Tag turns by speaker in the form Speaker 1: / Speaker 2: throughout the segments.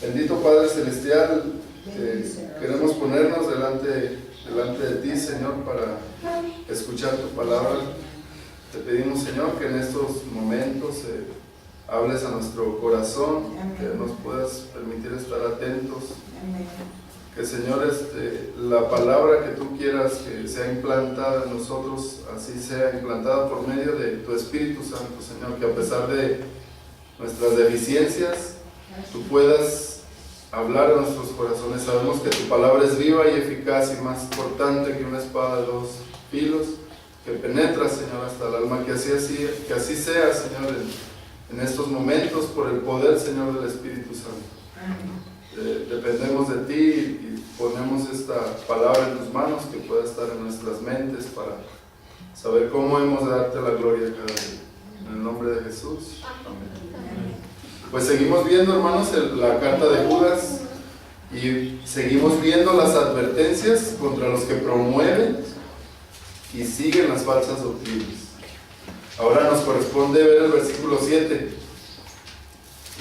Speaker 1: Bendito Padre Celestial, queremos ponernos delante de ti, Señor, para escuchar tu palabra. Te pedimos, Señor, que en estos momentos hables a nuestro corazón, que nos puedas permitir estar atentos. Que, Señor, la palabra que tú quieras que sea implantada en nosotros, así sea implantada por medio de tu Espíritu Santo, Señor, que a pesar de nuestras deficiencias, tú puedas hablar a nuestros corazones. Sabemos que tu palabra es viva y eficaz y más cortante que una espada de dos filos, que penetra, Señor, hasta el alma. Que así sea, Señor, en estos momentos, por el poder, Señor, del Espíritu Santo. Dependemos de ti y ponemos esta palabra en tus manos, que pueda estar en nuestras mentes para saber cómo hemos de darte la gloria cada día. En el nombre de Jesús. Amén. Pues seguimos viendo, hermanos, la carta de Judas, y seguimos viendo las advertencias contra los que promueven y siguen las falsas doctrinas. Ahora nos corresponde ver el versículo 7.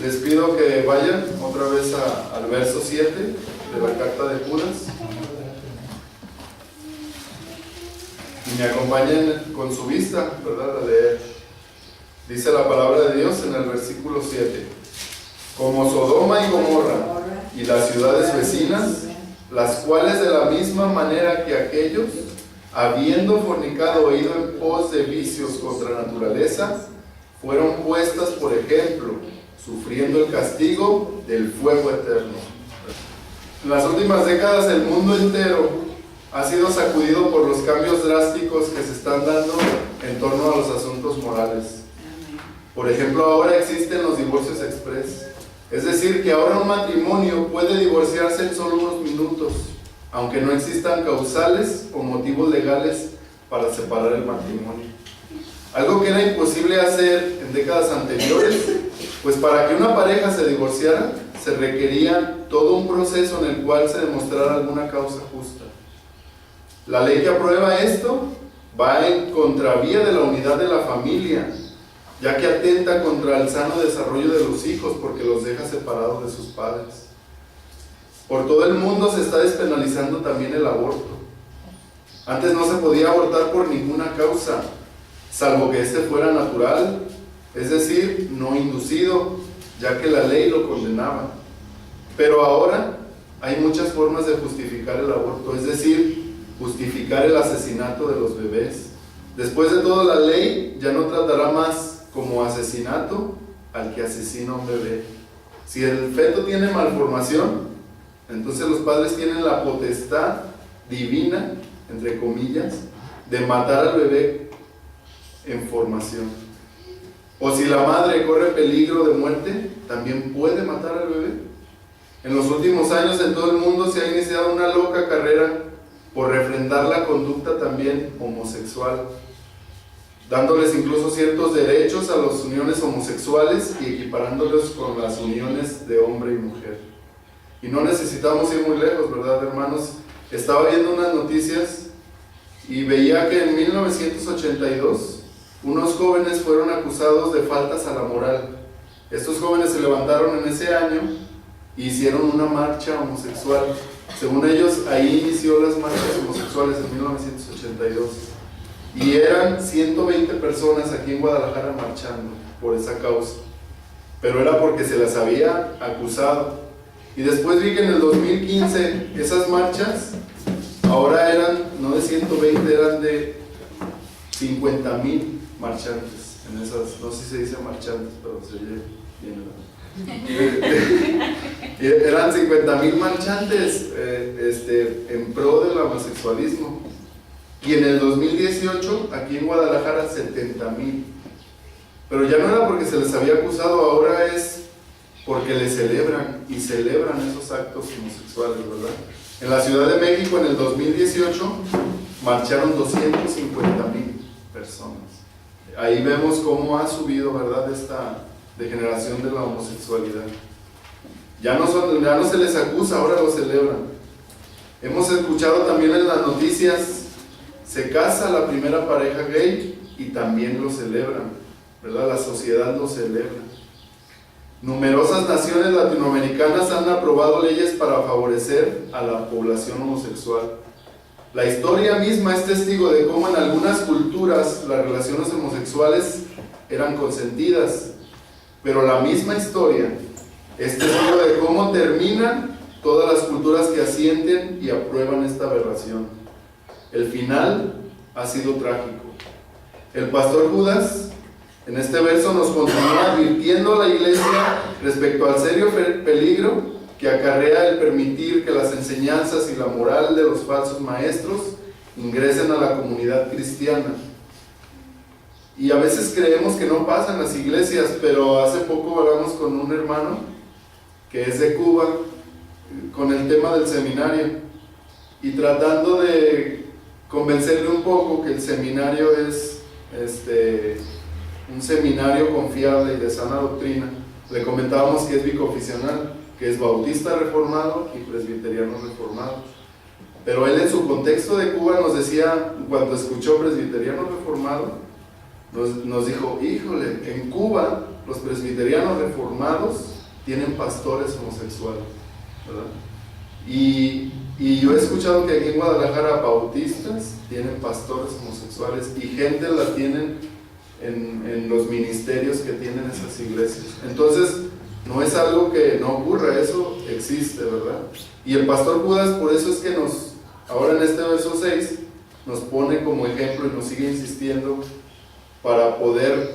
Speaker 1: Les pido que vayan otra vez al verso 7 de la carta de Judas y me acompañen con su vista, ¿verdad?, a leer. Dice la palabra de Dios en el versículo 7: como Sodoma y Gomorra y las ciudades vecinas, las cuales de la misma manera que aquellos, habiendo fornicado e ido en pos de vicios contra naturaleza, fueron puestas por ejemplo, sufriendo el castigo del fuego eterno. En las últimas décadas el mundo entero ha sido sacudido por los cambios drásticos que se están dando en torno a los asuntos morales. Por ejemplo, ahora existen los divorcios express. Es decir, que ahora un matrimonio puede divorciarse en solo unos minutos, aunque no existan causales o motivos legales para separar el matrimonio. Algo que era imposible hacer en décadas anteriores, pues para que una pareja se divorciara, se requería todo un proceso en el cual se demostrara alguna causa justa. La ley que aprueba esto va en contravía de la unidad de la familia, ya que atenta contra el sano desarrollo de los hijos, porque los deja separados de sus padres. Por todo el mundo se está despenalizando también el aborto. Antes no se podía abortar por ninguna causa, salvo que este fuera natural, es decir, no inducido, ya que la ley lo condenaba. Pero ahora hay muchas formas de justificar el aborto, es decir, justificar el asesinato de los bebés. Después de todo, la ley ya no tratará más como asesinato al que asesina a un bebé. Si el feto tiene malformación, entonces los padres tienen la potestad divina, entre comillas, de matar al bebé en formación. O si la madre corre peligro de muerte, también puede matar al bebé. En los últimos años en todo el mundo se ha iniciado una loca carrera por refrendar la conducta también homosexual, dándoles incluso ciertos derechos a las uniones homosexuales y equiparándolos con las uniones de hombre y mujer. Y no necesitamos ir muy lejos, ¿verdad, hermanos? Estaba viendo unas noticias y veía que en 1982 unos jóvenes fueron acusados de faltas a la moral. Estos jóvenes se levantaron en ese año e hicieron una marcha homosexual. Según ellos, ahí inició las marchas homosexuales en 1982. Y eran 120 personas aquí en Guadalajara marchando por esa causa. Pero era porque se las había acusado. Y después vi que en el 2015 esas marchas ahora eran, no de 120, eran de 50,000 marchantes. En esas, no sé si se dice marchantes, pero se oye bien. Eran 50,000 marchantes en pro del homosexualismo. Y en el 2018, aquí en Guadalajara, 70,000. Pero ya no era porque se les había acusado, ahora es porque les celebran, y celebran esos actos homosexuales, ¿verdad? En la Ciudad de México, en el 2018, marcharon 250,000 personas. Ahí vemos cómo ha subido, ¿verdad?, esta degeneración de la homosexualidad. Ya no se les acusa, ahora lo celebran. Hemos escuchado también en las noticias, se casa la primera pareja gay y también lo celebran, ¿verdad? La sociedad lo celebra. Numerosas naciones latinoamericanas han aprobado leyes para favorecer a la población homosexual. La historia misma es testigo de cómo en algunas culturas las relaciones homosexuales eran consentidas, pero la misma historia es testigo de cómo terminan todas las culturas que asienten y aprueban esta aberración. El final ha sido trágico. El pastor Judas en este verso nos continúa advirtiendo a la iglesia respecto al serio peligro que acarrea el permitir que las enseñanzas y la moral de los falsos maestros ingresen a la comunidad cristiana. Y a veces creemos que no pasa en las iglesias, pero hace poco hablamos con un hermano que es de Cuba con el tema del seminario y tratando de convencerle un poco que el seminario es un seminario confiable y de sana doctrina. Le comentábamos que es biconfesional, que es bautista reformado y presbiteriano reformado. Pero él en su contexto de Cuba nos decía, cuando escuchó presbiteriano reformado, nos dijo, híjole, en Cuba los presbiterianos reformados tienen pastores homosexuales, ¿verdad? Y yo he escuchado que aquí en Guadalajara bautistas tienen pastores homosexuales y gente la tienen en los ministerios que tienen esas iglesias. Entonces no es algo que no ocurra, eso existe, ¿verdad? Y el pastor Judas por eso es que ahora en este verso 6 nos pone como ejemplo y nos sigue insistiendo para poder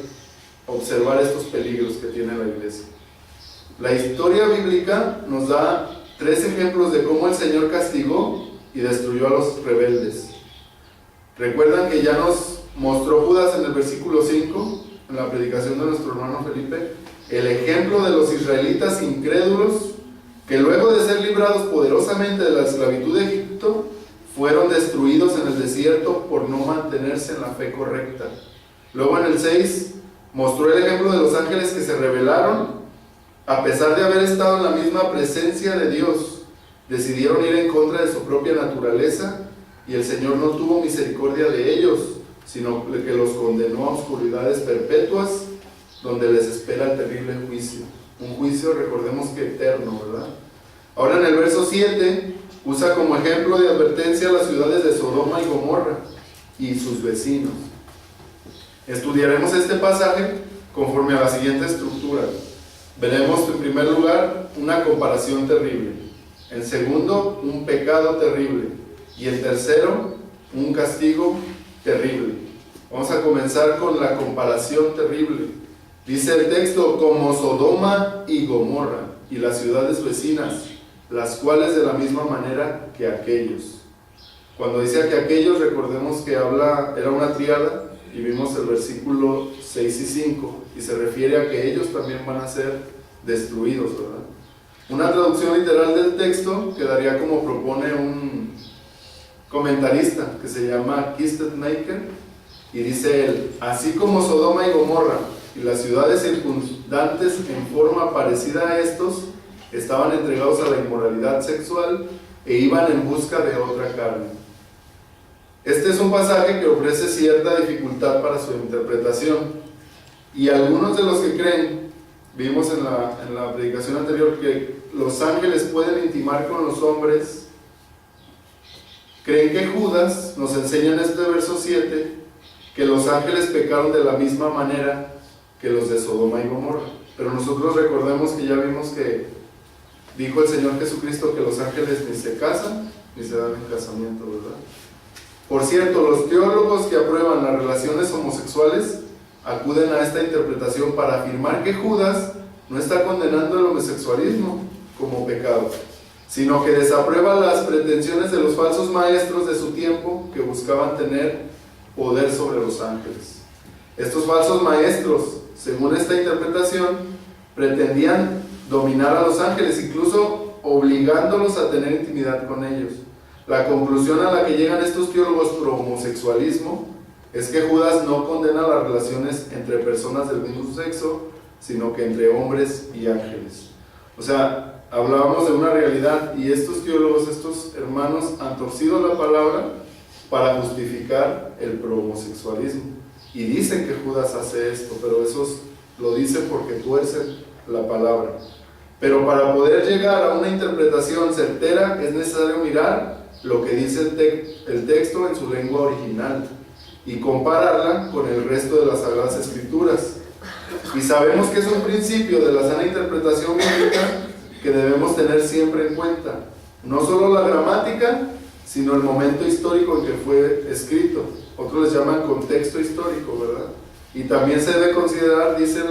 Speaker 1: observar estos peligros que tiene la iglesia. La historia bíblica nos da 3 ejemplos de cómo el Señor castigó y destruyó a los rebeldes. Recuerdan que ya nos mostró Judas en el versículo 5, en la predicación de nuestro hermano Felipe, el ejemplo de los israelitas incrédulos que luego de ser librados poderosamente de la esclavitud de Egipto, fueron destruidos en el desierto por no mantenerse en la fe correcta. Luego en el 6 mostró el ejemplo de los ángeles que se rebelaron, a pesar de haber estado en la misma presencia de Dios, decidieron ir en contra de su propia naturaleza y el Señor no tuvo misericordia de ellos, sino que los condenó a oscuridades perpetuas donde les espera el terrible juicio. Un juicio, recordemos que eterno, ¿verdad? Ahora en el verso 7 usa como ejemplo de advertencia a las ciudades de Sodoma y Gomorra y sus vecinos. Estudiaremos este pasaje conforme a la siguiente estructura. Veremos en primer lugar una comparación terrible, en segundo un pecado terrible y en tercero un castigo terrible. Vamos a comenzar con la comparación terrible. Dice el texto, como Sodoma y Gomorra y las ciudades vecinas, las cuales de la misma manera que aquellos. Cuando dice que aquellos, recordemos que era una tríada y vimos el versículo 6 y 5 y se refiere a que ellos también van a ser destruidos, ¿verdad? Una traducción literal del texto quedaría como propone un comentarista que se llama Kistemaker y dice él, así como Sodoma y Gomorra y las ciudades circundantes en forma parecida a estos estaban entregados a la inmoralidad sexual e iban en busca de otra carne. Este es un pasaje que ofrece cierta dificultad para su interpretación y algunos de los que creen, vimos en la predicación anterior que los ángeles pueden intimar con los hombres, creen que Judas nos enseña en este verso 7 que los ángeles pecaron de la misma manera que los de Sodoma y Gomorra. Pero nosotros recordemos que ya vimos que dijo el Señor Jesucristo que los ángeles ni se casan ni se dan en casamiento, ¿verdad? Por cierto, los teólogos que aprueban las relaciones homosexuales acuden a esta interpretación para afirmar que Judas no está condenando el homosexualismo como pecado, sino que desaprueba las pretensiones de los falsos maestros de su tiempo que buscaban tener poder sobre los ángeles. Estos falsos maestros, según esta interpretación, pretendían dominar a los ángeles, incluso obligándolos a tener intimidad con ellos. La conclusión a la que llegan estos teólogos pro homosexualismo es que Judas no condena las relaciones entre personas del mismo sexo, sino que entre hombres y ángeles. O sea, hablábamos de una realidad y estos teólogos, estos hermanos han torcido la palabra para justificar el pro homosexualismo y dicen que Judas hace esto, pero esos lo dicen porque tuercen la palabra. Pero para poder llegar a una interpretación certera es necesario mirar lo que dice el texto en su lengua original y compararla con el resto de las Sagradas Escrituras. Y sabemos que es un principio de la sana interpretación bíblica que debemos tener siempre en cuenta. No solo la gramática, sino el momento histórico en que fue escrito. Otros les llaman contexto histórico, ¿verdad? Y también se debe considerar, dice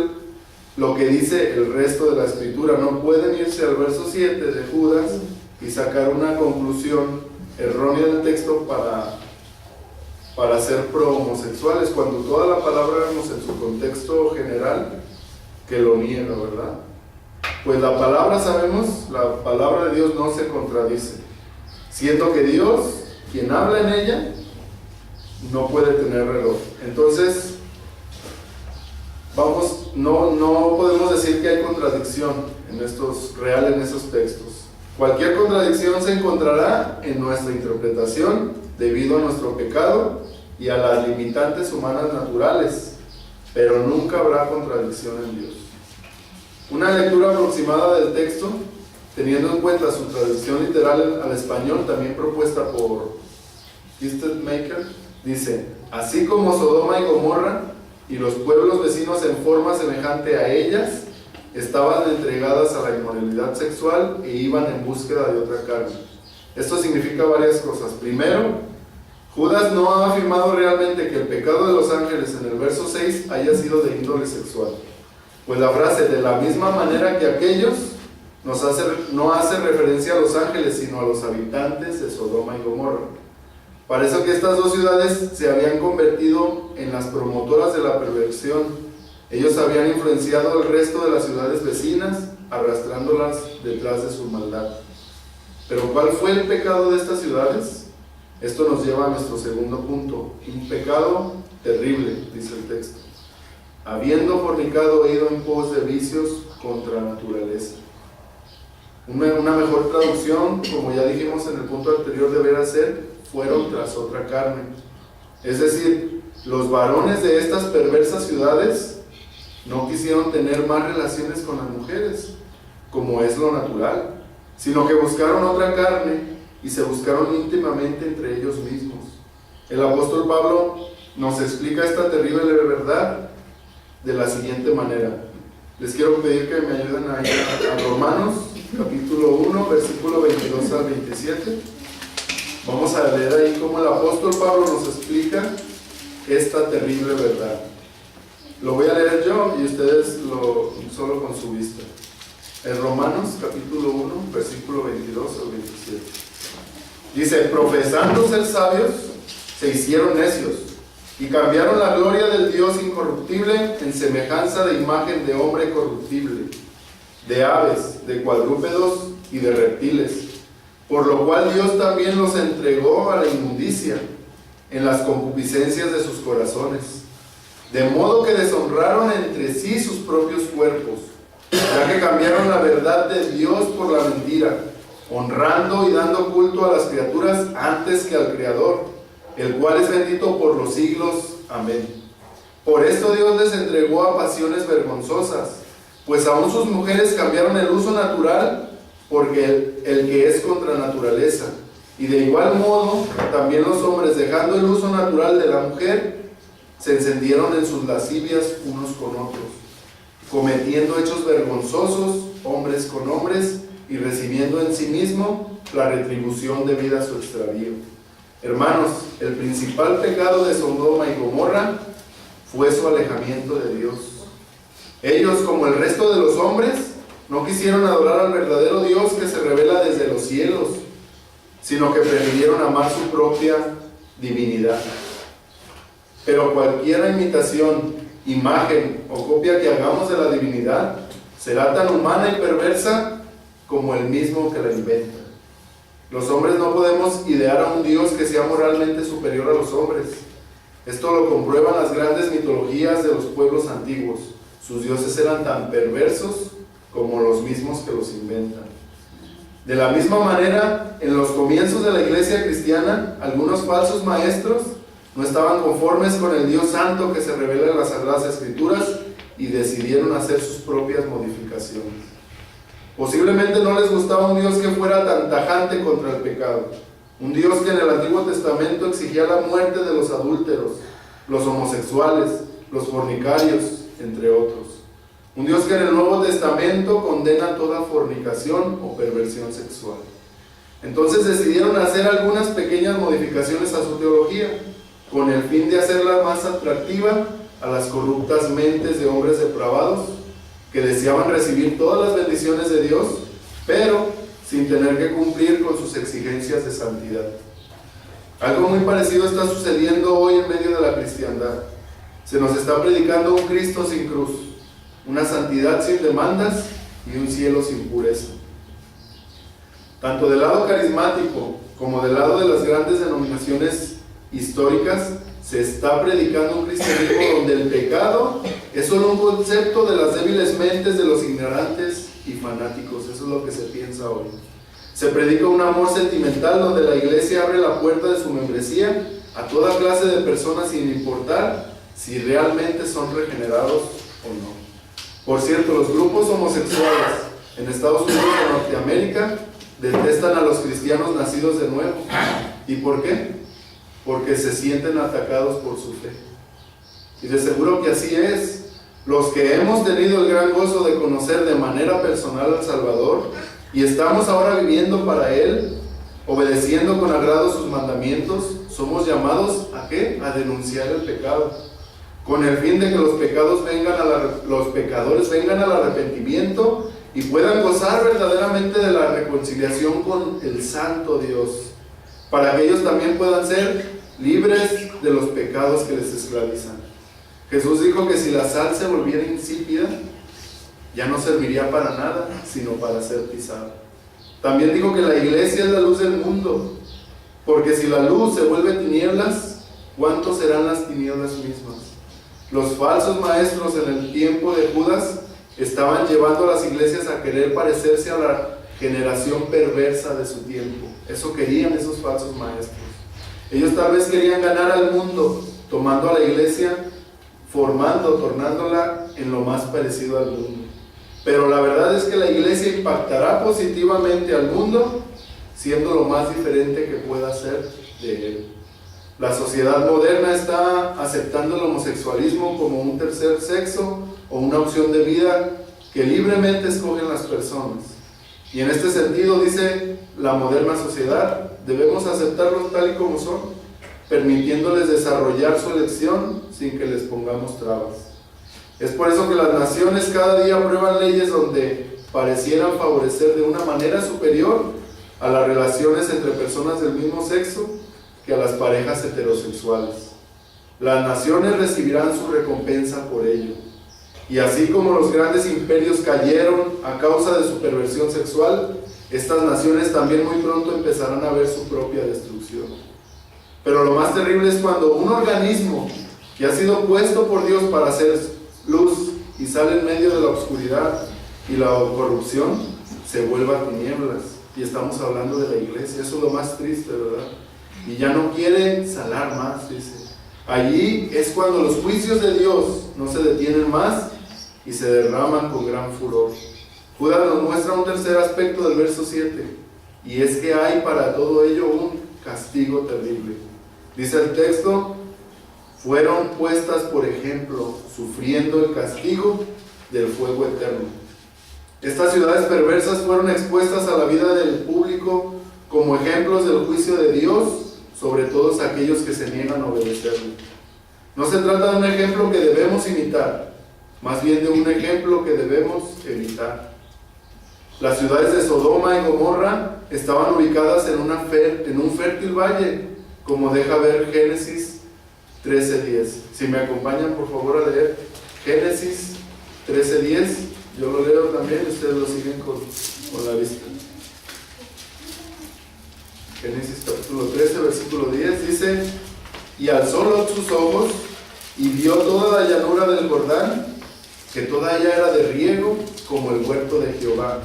Speaker 1: lo que dice el resto de la Escritura. No pueden irse al verso 7 de Judas y sacar una conclusión errónea del texto para ser pro-homosexuales, cuando toda la palabra vemos en su contexto general que lo niega, ¿verdad? Pues la palabra, sabemos, la palabra de Dios no se contradice, siendo que Dios, quien habla en ella, no puede tener reloj. Entonces, no podemos decir que hay contradicción en estos textos. Cualquier contradicción se encontrará en nuestra interpretación debido a nuestro pecado y a las limitantes humanas naturales, pero nunca habrá contradicción en Dios. Una lectura aproximada del texto, teniendo en cuenta su traducción literal al español, también propuesta por Maker, dice: así como Sodoma y Gomorra y los pueblos vecinos en forma semejante a ellas estaban entregadas a la inmoralidad sexual e iban en búsqueda de otra carne. Esto significa varias cosas. Primero, Judas no ha afirmado realmente que el pecado de los ángeles en el verso 6 haya sido de índole sexual, pues la frase "de la misma manera que aquellos" no hace referencia a los ángeles, sino a los habitantes de Sodoma y Gomorra. Parece que estas dos ciudades se habían convertido en las promotoras de la perversión. Ellos habían influenciado al resto de las ciudades vecinas, arrastrándolas detrás de su maldad. Pero ¿cuál fue el pecado de estas ciudades? Esto nos lleva a nuestro segundo punto: un pecado terrible, dice el texto. Habiendo fornicado e ido en pos de vicios contra naturaleza. Una mejor traducción, como ya dijimos en el punto anterior, deberá ser: fueron tras otra carne. Es decir, los varones de estas perversas ciudades no quisieron tener más relaciones con las mujeres, como es lo natural, sino que buscaron otra carne y se buscaron íntimamente entre ellos mismos. El apóstol Pablo nos explica esta terrible verdad de la siguiente manera. Les quiero pedir que me ayuden a ir a Romanos, capítulo 1, versículo 22 al 27. Vamos a leer ahí cómo el apóstol Pablo nos explica esta terrible verdad. Lo voy a leer yo y ustedes solo con su vista. En Romanos capítulo 1, versículo 22 al 27. Dice: profesando ser sabios, se hicieron necios y cambiaron la gloria del Dios incorruptible en semejanza de imagen de hombre corruptible, de aves, de cuadrúpedos y de reptiles, por lo cual Dios también los entregó a la inmundicia en las concupiscencias de sus corazones, de modo que deshonraron entre sí sus propios cuerpos, ya que cambiaron la verdad de Dios por la mentira, honrando y dando culto a las criaturas antes que al Creador, el cual es bendito por los siglos. Amén. Por esto Dios les entregó a pasiones vergonzosas, pues aún sus mujeres cambiaron el uso natural porque el que es contra naturaleza, y de igual modo también los hombres, dejando el uso natural de la mujer, se encendieron en sus lascivias unos con otros, cometiendo hechos vergonzosos hombres con hombres y recibiendo en sí mismo la retribución debida a su extravío. Hermanos, el principal pecado de Sodoma y Gomorra fue su alejamiento de Dios. Ellos, como el resto de los hombres, no quisieron adorar al verdadero Dios que se revela desde los cielos, sino que prefirieron amar su propia divinidad. Pero cualquier imitación, imagen o copia que hagamos de la divinidad será tan humana y perversa como el mismo que la inventa. Los hombres no podemos idear a un Dios que sea moralmente superior a los hombres. Esto lo comprueban las grandes mitologías de los pueblos antiguos. Sus dioses eran tan perversos como los mismos que los inventan. De la misma manera, en los comienzos de la iglesia cristiana, algunos falsos maestros no estaban conformes con el Dios santo que se revela en las Sagradas Escrituras y decidieron hacer sus propias modificaciones. Posiblemente no les gustaba un Dios que fuera tan tajante contra el pecado, un Dios que en el Antiguo Testamento exigía la muerte de los adúlteros, los homosexuales, los fornicarios, entre otros. Un Dios que en el Nuevo Testamento condena toda fornicación o perversión sexual. Entonces decidieron hacer algunas pequeñas modificaciones a su teología, con el fin de hacerla más atractiva a las corruptas mentes de hombres depravados que deseaban recibir todas las bendiciones de Dios, pero sin tener que cumplir con sus exigencias de santidad. Algo muy parecido está sucediendo hoy en medio de la cristiandad. Se nos está predicando un Cristo sin cruz, una santidad sin demandas y un cielo sin pureza. Tanto del lado carismático como del lado de las grandes denominaciones históricas, se está predicando un cristianismo donde el pecado es solo un concepto de las débiles mentes de los ignorantes y fanáticos. Eso es lo que se piensa hoy. Se predica un amor sentimental donde la iglesia abre la puerta de su membresía a toda clase de personas sin importar si realmente son regenerados o no. Por cierto, los grupos homosexuales en Estados Unidos y Norteamérica detestan a los cristianos nacidos de nuevo. ¿Y por qué? Porque se sienten atacados por su fe. Y de seguro que así es. Los que hemos tenido el gran gozo de conocer de manera personal al Salvador y estamos ahora viviendo para Él, obedeciendo con agrado sus mandamientos, somos llamados ¿a qué? A denunciar el pecado, con el fin de que los pecadores vengan al arrepentimiento y puedan gozar verdaderamente de la reconciliación con el Santo Dios, para que ellos también puedan ser libres de los pecados que les esclavizan. Jesús dijo que si la sal se volviera insípida, ya no serviría para nada, sino para ser pisada. También dijo que la iglesia es la luz del mundo, porque si la luz se vuelve tinieblas, ¿cuántos serán las tinieblas mismas? Los falsos maestros en el tiempo de Judas estaban llevando a las iglesias a querer parecerse a la generación perversa de su tiempo. Eso querían esos falsos maestros. Ellos tal vez querían ganar al mundo, tomando a la iglesia, tornándola en lo más parecido al mundo. Pero la verdad es que la iglesia impactará positivamente al mundo, siendo lo más diferente que pueda ser de él. La sociedad moderna está aceptando el homosexualismo como un tercer sexo o una opción de vida que libremente escogen las personas. Y en este sentido, dice la moderna sociedad, debemos aceptarlos tal y como son, permitiéndoles desarrollar su elección sin que les pongamos trabas. Es por eso que las naciones cada día aprueban leyes donde parecieran favorecer de una manera superior a las relaciones entre personas del mismo sexo que a las parejas heterosexuales. Las naciones recibirán su recompensa por ello. Y así como los grandes imperios cayeron a causa de su perversión sexual, estas naciones también muy pronto empezarán a ver su propia destrucción. Pero lo más terrible es cuando un organismo que ha sido puesto por Dios para hacer luz y sale en medio de la oscuridad y la corrupción, se vuelva a tinieblas. Y estamos hablando de la iglesia. Eso es lo más triste, ¿verdad? Y ya no quiere salar más, dice. Allí es cuando los juicios de Dios no se detienen más y se derraman con gran furor. Judas nos muestra un tercer aspecto del verso 7, y es que hay para todo ello un castigo terrible. Dice el texto, fueron puestas por ejemplo, sufriendo el castigo del fuego eterno. Estas ciudades perversas fueron expuestas a la vida del público como ejemplos del juicio de Dios sobre todos aquellos que se niegan a obedecerle. No se trata de un ejemplo que debemos imitar, más bien de un ejemplo que debemos evitar. Las ciudades de Sodoma y Gomorra estaban ubicadas en un fértil valle, como deja ver Génesis 13:10. Si me acompañan por favor a leer Génesis 13:10, yo lo leo también, ustedes lo siguen con la vista. Génesis capítulo 13, versículo 10 dice: y alzó Lot sus ojos y vio toda la llanura del Jordán, que toda ella era de riego como el huerto de Jehová,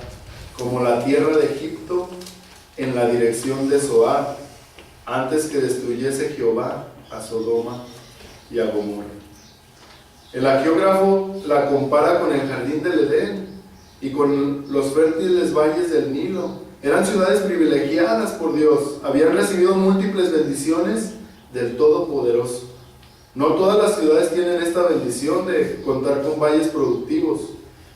Speaker 1: como la tierra de Egipto en la dirección de Zoar, antes que destruyese Jehová a Sodoma y a Gomorra. El hagiógrafo la compara con el jardín del Edén y con los fértiles valles del Nilo. Eran ciudades privilegiadas por Dios, habían recibido múltiples bendiciones del Todopoderoso. No todas las ciudades tienen esta bendición de contar con valles productivos.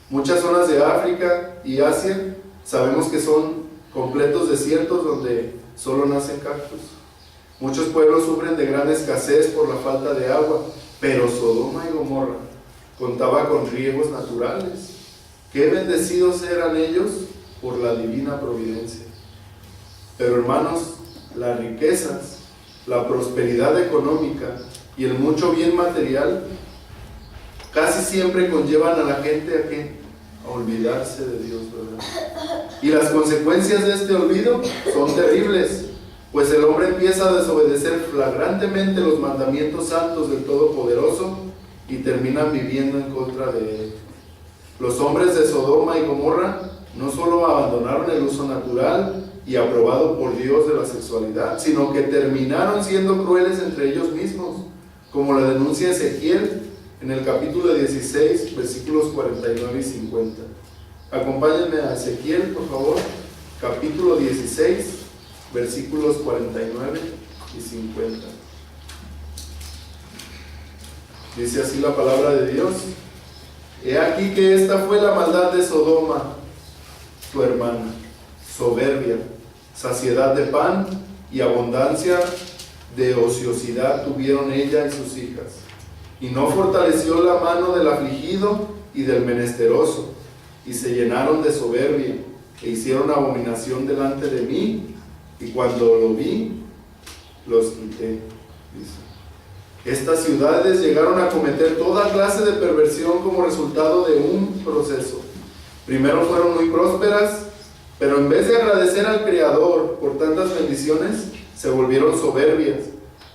Speaker 1: Muchas zonas de África y Asia sabemos que son completos desiertos donde solo nacen cactus. Muchos pueblos sufren de gran escasez por la falta de agua, pero Sodoma y Gomorra contaba con riegos naturales. Qué bendecidos eran ellos por la divina providencia. Pero hermanos, las riquezas, la prosperidad económica y el mucho bien material casi siempre conllevan a la gente a olvidarse de Dios, ¿verdad? Y las consecuencias de este olvido son terribles, pues el hombre empieza a desobedecer flagrantemente los mandamientos santos del Todopoderoso y terminan viviendo en contra de él. Los hombres de Sodoma y Gomorra no solo abandonaron el uso natural y aprobado por Dios de la sexualidad, sino que terminaron siendo crueles entre ellos mismos, como lo denuncia Ezequiel en el capítulo 16, versículos 49 y 50. Acompáñenme a Ezequiel, por favor, capítulo 16, versículos 49 y 50. Dice así la palabra de Dios: He aquí que esta fue la maldad de Sodoma, tu hermana, soberbia, saciedad de pan y abundancia de ociosidad tuvieron ella y sus hijas, y no fortaleció la mano del afligido y del menesteroso, y se llenaron de soberbia, e hicieron abominación delante de mí, y cuando lo vi, los quité. Dice: Estas ciudades llegaron a cometer toda clase de perversión como resultado de un proceso. Primero fueron muy prósperas, pero en vez de agradecer al Creador por tantas bendiciones, se volvieron soberbias.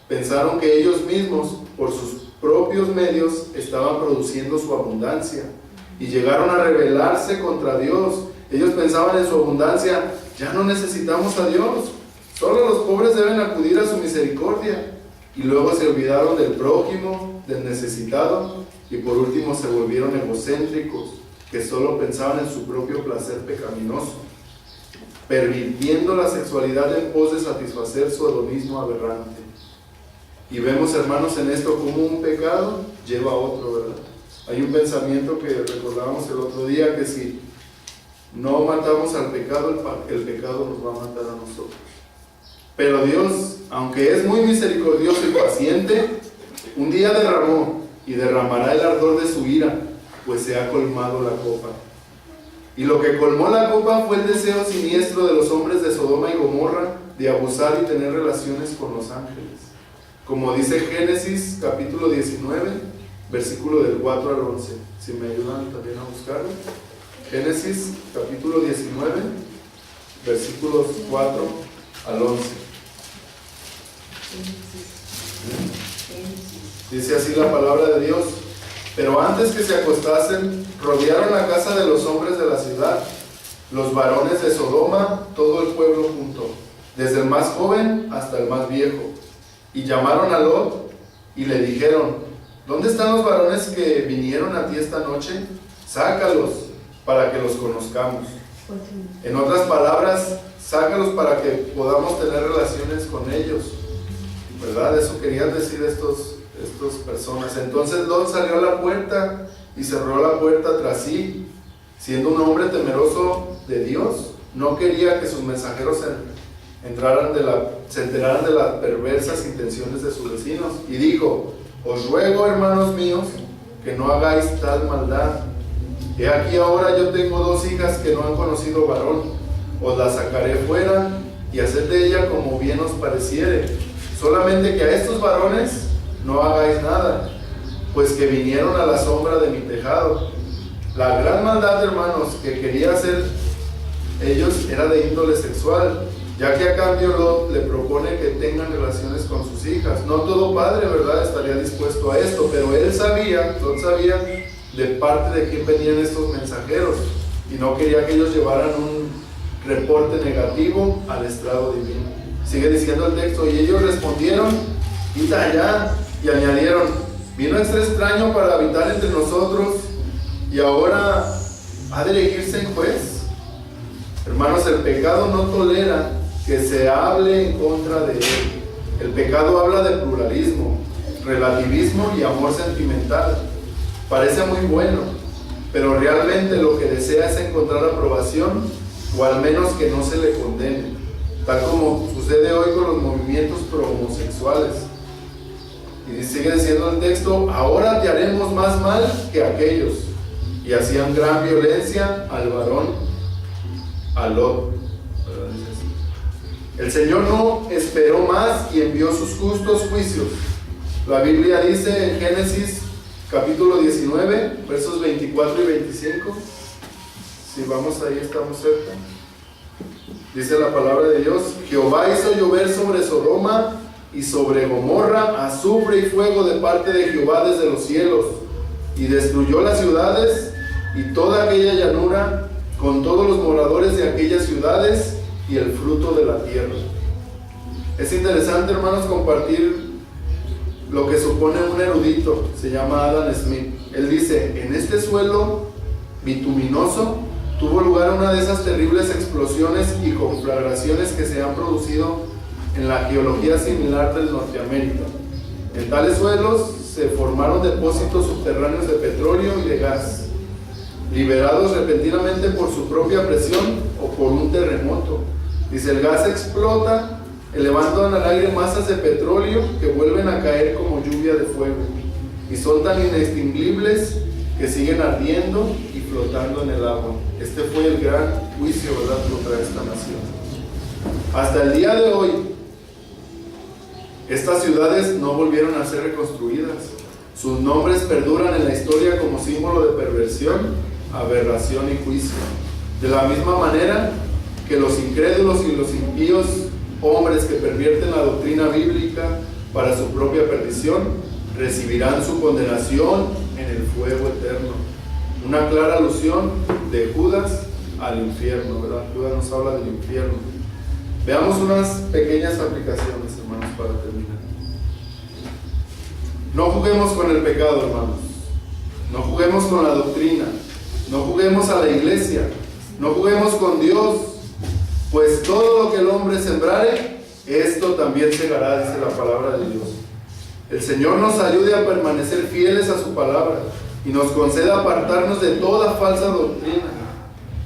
Speaker 1: Pensaron que ellos mismos, por sus propios medios, estaban produciendo su abundancia, y llegaron a rebelarse contra Dios. Ellos pensaban en su abundancia: ya no necesitamos a Dios, solo los pobres deben acudir a su misericordia. Y luego se olvidaron del prójimo, del necesitado, y por último se volvieron egocéntricos, que solo pensaban en su propio placer pecaminoso, pervirtiendo la sexualidad en pos de satisfacer su hedonismo aberrante. Y vemos, hermanos, en esto como un pecado lleva a otro, ¿verdad? Hay un pensamiento que recordábamos el otro día, que si no matamos al pecado, el pecado nos va a matar a nosotros. Pero Dios, aunque es muy misericordioso y paciente, un día derramó y derramará el ardor de su ira, pues se ha colmado la copa. Y lo que colmó la copa fue el deseo siniestro de los hombres de Sodoma y Gomorra de abusar y tener relaciones con los ángeles. Como dice Génesis capítulo 19, versículo del 4 al 11. Si me ayudan también a buscarlo. Génesis capítulo 19, versículos 4 al 11. Dice así la palabra de Dios: Pero antes que se acostasen, rodearon la casa de los hombres de la ciudad, los varones de Sodoma, todo el pueblo junto, desde el más joven hasta el más viejo. Y llamaron a Lot y le dijeron: ¿Dónde están los varones que vinieron a ti esta noche? Sácalos para que los conozcamos. En otras palabras, sácalos para que podamos tener relaciones con ellos, ¿verdad? Eso querían decir estas personas. Entonces Lot salió a la puerta y cerró la puerta tras sí. Siendo un hombre temeroso de Dios, no quería que sus mensajeros se enteraran de las perversas intenciones de sus vecinos, y dijo: Os ruego, hermanos míos, que no hagáis tal maldad. He aquí ahora yo tengo 2 hijas que no han conocido varón. Os las sacaré fuera y haced de ella como bien os pareciere. Solamente que a estos varones no hagáis nada, pues que vinieron a la sombra de mi tejado. La gran maldad, hermanos, que quería hacer ellos era de índole sexual, ya que a cambio Lot le propone que tengan relaciones con sus hijas. No todo padre, ¿verdad?, estaría dispuesto a esto, pero Lot sabía de parte de quién venían estos mensajeros, y no quería que ellos llevaran un reporte negativo al estrado divino. Sigue diciendo el texto: Y ellos respondieron: Quita allá. Y añadieron: Vino este extraño para habitar entre nosotros y ahora ha de elegirse en juez. Hermanos, el pecado no tolera que se hable en contra de él. El pecado habla de pluralismo, relativismo y amor sentimental. Parece muy bueno, pero realmente lo que desea es encontrar aprobación o al menos que no se le condene, tal como sucede hoy con los movimientos pro-homosexuales. Y sigue diciendo el texto: ahora te haremos más mal que aquellos. Y hacían gran violencia al varón, a Lot. El Señor no esperó más y envió sus justos juicios. La Biblia dice en Génesis capítulo 19, versos 24 y 25. Si vamos ahí, estamos cerca. Dice la palabra de Dios: Jehová hizo llover sobre Sodoma y sobre Gomorra azufre y fuego de parte de Jehová desde los cielos, y destruyó las ciudades y toda aquella llanura con todos los moradores de aquellas ciudades y el fruto de la tierra. Es interesante, hermanos, compartir lo que supone un erudito, se llama Adam Smith. Él dice: en este suelo bituminoso tuvo lugar una de esas terribles explosiones y conflagraciones que se han producido en la geología similar del Norteamérica. En tales suelos se formaron depósitos subterráneos de petróleo y de gas, liberados repentinamente por su propia presión o por un terremoto. Dice: el gas explota, elevando al aire masas de petróleo que vuelven a caer como lluvia de fuego, y son tan inextinguibles que siguen ardiendo y flotando en el agua. Este fue el gran juicio, ¿verdad?, contra esta nación. Hasta el día de hoy, estas ciudades no volvieron a ser reconstruidas. Sus nombres perduran en la historia como símbolo de perversión, aberración y juicio. De la misma manera que los incrédulos y los impíos, hombres que pervierten la doctrina bíblica para su propia perdición, recibirán su condenación en el fuego eterno. Una clara alusión de Judas al infierno, ¿verdad? Judas nos habla del infierno. Veamos unas pequeñas aplicaciones, hermanos, para terminar. No juguemos con el pecado, hermanos. No juguemos con la doctrina. No juguemos a la iglesia. No juguemos con Dios. Pues todo lo que el hombre sembrare, esto también segará, dice la palabra de Dios. El Señor nos ayude a permanecer fieles a su palabra y nos conceda apartarnos de toda falsa doctrina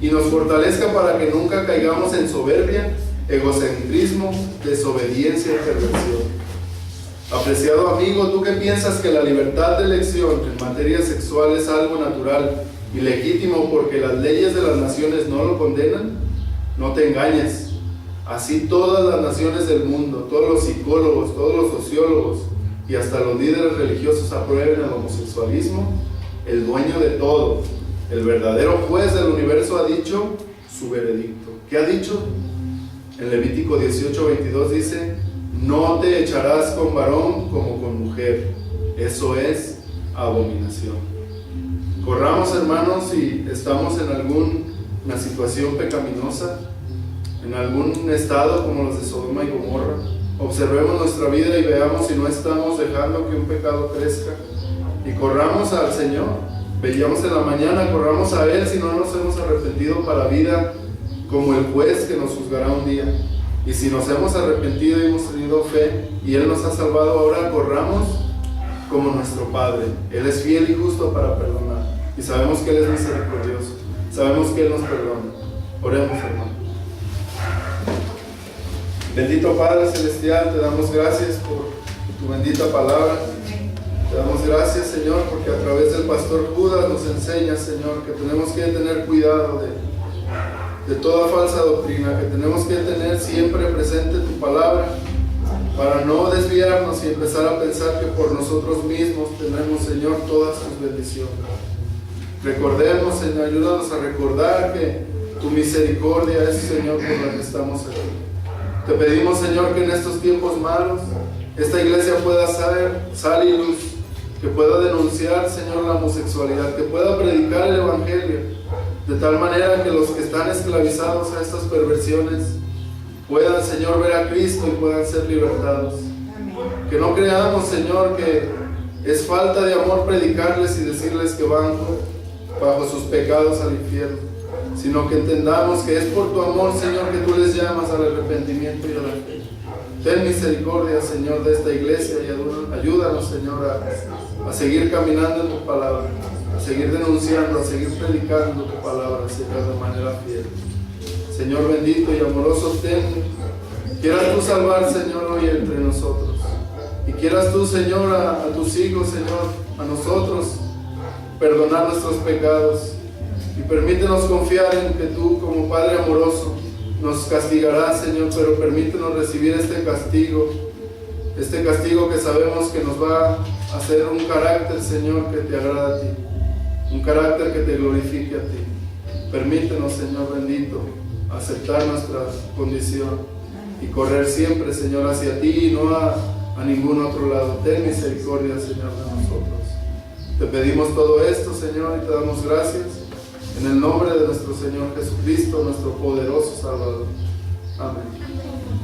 Speaker 1: y nos fortalezca para que nunca caigamos en soberbia, egocentrismo, desobediencia y perversión. Apreciado amigo, ¿tú que piensas que la libertad de elección en materia sexual es algo natural y legítimo porque las leyes de las naciones no lo condenan? No te engañes. Así todas las naciones del mundo, todos los psicólogos, todos los sociólogos y hasta los líderes religiosos aprueben el homosexualismo, el dueño de todo, el verdadero juez del universo, ha dicho su veredicto. ¿Qué ha dicho? En Levítico 18:22 dice: no te echarás con varón como con mujer. Eso es abominación. Corramos, hermanos, si estamos en alguna situación pecaminosa, en algún estado como los de Sodoma y Gomorra. Observemos nuestra vida y veamos si no estamos dejando que un pecado crezca, y corramos al Señor. Veíamos en la mañana, corramos a Él si no nos hemos arrepentido para vida, como el juez que nos juzgará un día. Y si nos hemos arrepentido y hemos tenido fe y Él nos ha salvado, ahora corramos como nuestro Padre. Él es fiel y justo para perdonar, y sabemos que Él es misericordioso, sabemos que Él nos perdona. Oremos, hermano. Bendito Padre Celestial, te damos gracias por tu bendita palabra. Te damos gracias, Señor, porque a través del pastor Judas nos enseña, Señor, que tenemos que tener cuidado de toda falsa doctrina, que tenemos que tener siempre presente tu palabra para no desviarnos y empezar a pensar que por nosotros mismos tenemos, Señor, todas tus bendiciones. Recordemos, Señor, ayúdanos a recordar que tu misericordia es, Señor, por la que estamos aquí. Te pedimos, Señor, que en estos tiempos malos esta iglesia pueda ser sal y luz, que pueda denunciar, Señor, la homosexualidad, que pueda predicar el evangelio, de tal manera que los que están esclavizados a estas perversiones puedan, Señor, ver a Cristo y puedan ser libertados. Amén. Que no creamos, Señor, que Es falta de amor predicarles y decirles que van bajo sus pecados al infierno, sino que entendamos que es por tu amor, Señor, que tú les llamas al arrepentimiento y a la fe. Ten misericordia, Señor, de esta iglesia y ayúdanos, Señor, a seguir caminando en tu palabra, a seguir denunciando, a seguir predicando tu palabra, Señor, de manera fiel. Señor bendito y amoroso, quieras tú salvar, Señor, hoy entre nosotros. Y quieras tú, Señor, a tus hijos, Señor, a nosotros, perdonar nuestros pecados. Y permítenos confiar en que tú, como Padre amoroso, nos castigarás, Señor, pero permítenos recibir este castigo que sabemos que nos va a hacer un carácter, Señor, que te agrada a ti, un carácter que te glorifique a ti. Permítenos, Señor bendito, aceptar nuestra condición y correr siempre, Señor, hacia ti y no a ningún otro lado. Ten misericordia, Señor, de nosotros. Te pedimos todo esto, Señor, y te damos gracias en el nombre de nuestro Señor Jesucristo, nuestro poderoso Salvador. Amén.